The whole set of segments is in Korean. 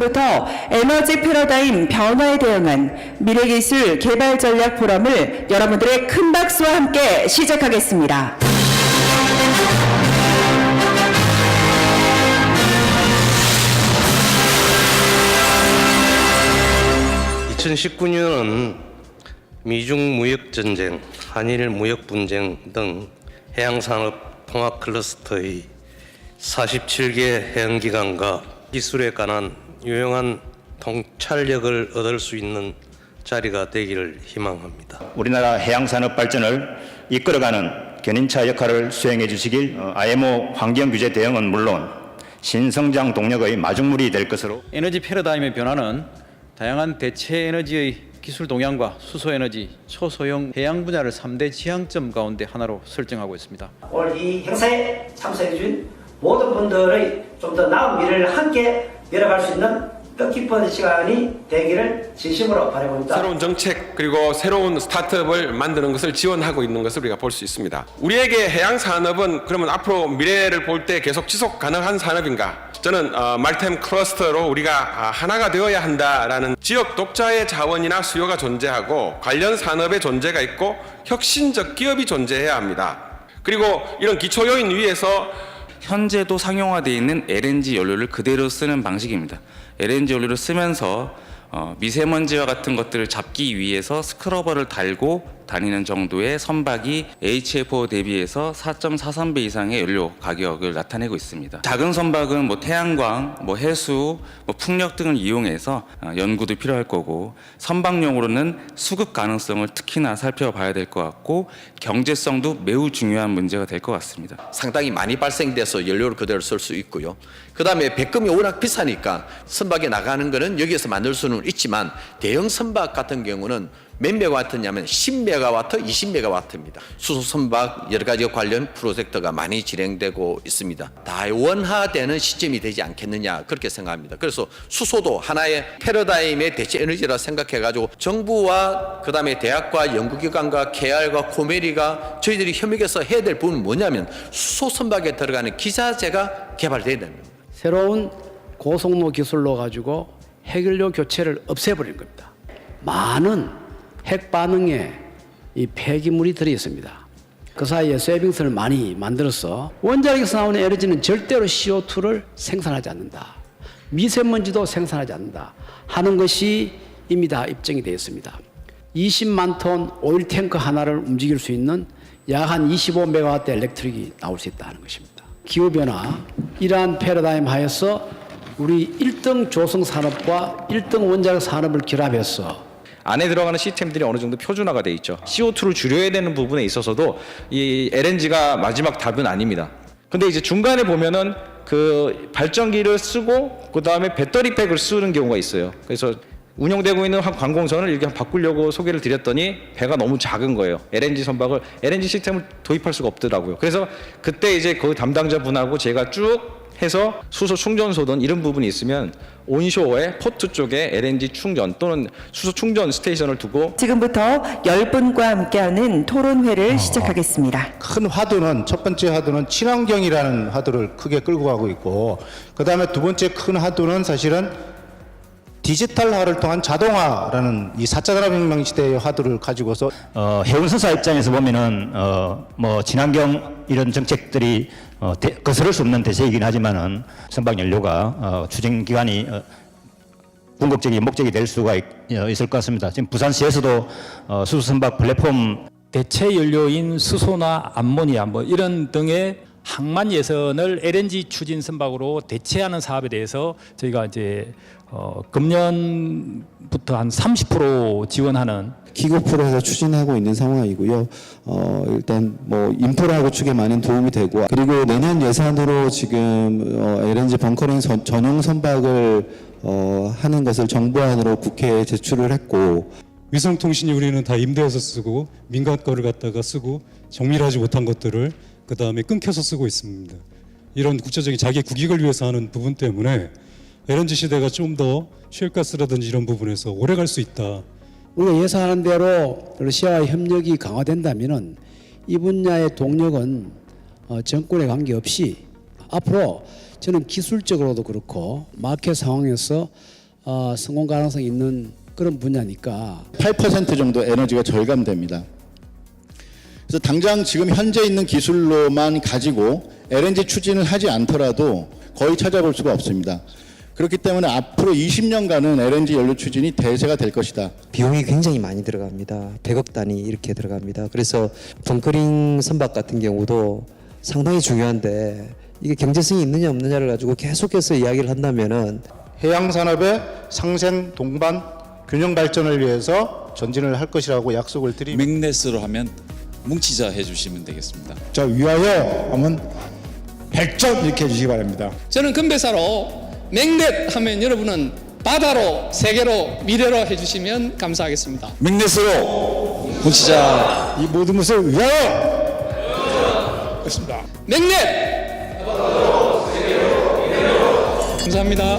지금부터 에너지 패러다임 변화에 대응한 미래기술 개발 전략 포럼을 여러분들의 큰 박수와 함께 시작하겠습니다. 2019년은 미중 무역 전쟁, 한일 무역 분쟁 등 해양산업 통합 클러스터의 47개 해양기관과 기술에 관한 유용한 통찰력을 얻을 수 있는 자리가 되기를 희망합니다. 우리나라 해양산업 발전을 이끌어가는 견인차 역할을 수행해 주시길 IMO 환경규제 대응은 물론 신성장 동력의 마중물이 될 것으로 에너지 패러다임의 변화는 다양한 대체 에너지의 기술 동향과 수소에너지, 초소형 해양 분야를 3대 지향점 가운데 하나로 설정하고 있습니다. 오늘 이 행사에 참석해 주신 모든 분들의 좀 더 나은 미래를 함께 열어갈 수 있는 뜻깊은 시간이 되기를 진심으로 바라봅니다. 새로운 정책 그리고 새로운 스타트업을 만드는 것을 지원하고 있는 것을 우리가 볼 수 있습니다. 우리에게 해양 산업은 그러면 앞으로 미래를 볼 때 계속 지속 가능한 산업인가? 저는 마리타임 클러스터로 우리가 하나가 되어야 한다라는 지역 독자의 자원이나 수요가 존재하고 관련 산업의 존재가 있고 혁신적 기업이 존재해야 합니다. 그리고 이런 기초 요인 위에서 현재도 상용화되어 있는 LNG 연료를 그대로 쓰는 방식입니다. LNG 연료를 쓰면서 미세먼지와 같은 것들을 잡기 위해서 스크러버를 달고 다니는 정도의 선박이 HFO 대비해서 4.43배 이상의 연료 가격을 나타내고 있습니다. 작은 선박은 태양광, 해수, 풍력 등을 이용해서 연구도 필요할 거고 선박용으로는 수급 가능성을 특히나 살펴봐야 될 것 같고 경제성도 매우 중요한 문제가 될 것 같습니다. 상당히 많이 발생돼서 연료를 그대로 쓸 수 있고요. 그 다음에 배급이 워낙 비싸니까 선박에 나가는 거는 여기에서 만들 수는 있지만 대형 선박 같은 경우는 몇 메가와트냐면 10메가와트, 20메가와트입니다. 수소 선박 여러 가지 관련 프로젝트가 많이 진행되고 있습니다. 다원화되는 시점이 되지 않겠느냐 그렇게 생각합니다. 그래서 수소도 하나의 패러다임의 대체 에너지라 생각해가지고 정부와 그 다음에 대학과 연구기관과 KR과 코메리가 저희들이 협력해서 해야 될 부분은 뭐냐면 수소 선박에 들어가는 기자재가 개발돼야 됩니다. 새로운 고속로 기술로 가지고 핵연료 교체를 없애버린 겁니다. 많은 핵 반응에 이 폐기물이 들어 있습니다. 그 사이에 세빙선을 많이 만들어서 원자력에서 나오는 에너지는 절대로 CO2를 생산하지 않는다. 미세먼지도 생산하지 않는다 하는 것이 이미 다 입증이 되어 있습니다. 20만 톤 오일 탱크 하나를 움직일 수 있는 약 한 25메가와트 엘렉트릭이 나올 수 있다는 것입니다. 기후변화, 이러한 패러다임 하에서 우리 1등 조성 산업과 1등 원자력 산업을 결합해서 안에 들어가는 시스템들이 어느 정도 표준화가 돼 있죠. CO2를 줄여야 되는 부분에 있어서도 이 LNG가 마지막 답은 아닙니다. 근데 이제 중간에 보면은 그 발전기를 쓰고 그 다음에 배터리 팩을 쓰는 경우가 있어요. 그래서 운영되고 있는 한 관공선을 이렇게 바꾸려고 소개를 드렸더니 배가 너무 작은 거예요. LNG 선박을 LNG 시스템을 도입할 수가 없더라고요. 그래서 그때 이제 그 담당자분하고 제가 쭉 해서 수소 충전소든 이런 부분이 있으면 온쇼어의 포트 쪽에 LNG 충전 또는 수소 충전 스테이션을 두고 지금부터 10분과 함께하는 토론회를 시작하겠습니다. 큰 화두는 첫 번째 화두는 친환경이라는 화두를 크게 끌고 가고 있고 그 다음에 두 번째 큰 화두는 사실은 디지털화를 통한 자동화라는 이 4차 산업혁명 시대의 화두를 가지고서 해운선사 입장에서 보면은 친환경 이런 정책들이 거스를 수 없는 대세이긴 하지만은 선박 연료가 추진 기간이 궁극적인 목적이 될 수가 있을 것 같습니다. 지금 부산시에서도 수소 선박 플랫폼 대체 연료인 수소나 암모니아 이런 등의 항만 예선을 LNG 추진 선박으로 대체하는 사업에 대해서 저희가 이제 금년부터 한 30% 지원하는 기급으로해서 추진하고 있는 상황이고요. 일단 인프라 구축에 많은 도움이 되고 그리고 내년 예산으로 지금 LNG 벙커링 전용 선박을 하는 것을 정부안으로 국회에 제출을 했고 위성통신이 우리는 다 임대해서 쓰고 민간 거를 갖다가 쓰고 정밀하지 못한 것들을 그 다음에 끊겨서 쓰고 있습니다. 이런 국제적인 자기 국익을 위해서 하는 부분 때문에 LNG 시대가 좀 더 쉘가스라든지 이런 부분에서 오래 갈 수 있다. 우리가 예상하는 대로 러시아와의 협력이 강화된다면 이 분야의 동력은 정권에 관계없이 앞으로 저는 기술적으로도 그렇고 마켓 상황에서 성공 가능성이 있는 그런 분야니까 8% 정도 에너지가 절감됩니다. 그래서 당장 지금 현재 있는 기술로만 가지고 LNG 추진을 하지 않더라도 거의 찾아볼 수가 없습니다. 그렇기 때문에 앞으로 20년간은 LNG 연료 추진이 대세가 될 것이다. 비용이 굉장히 많이 들어갑니다. 100억 단위 이렇게 들어갑니다. 그래서 벙커링 선박 같은 경우도 상당히 중요한데 이게 경제성이 있느냐 없느냐를 가지고 계속해서 이야기를 한다면은 해양 산업의 상생 동반 균형 발전을 위해서 전진을 할 것이라고 약속을 드립니다. 맥넷으로 하면 뭉치자 해주시면 되겠습니다. 자, 위하여 하면 100점 이렇게 해주시기 바랍니다. 저는 건배사로 맥넷 하면 여러분은 바다로 세계로 미래로 해주시면 감사하겠습니다. 맥넷으로 뭉치자. 이 모든 것을 위하여 했습니다. 맥넷! 감사합니다.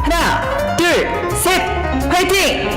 하나, 둘, 셋, 화이팅!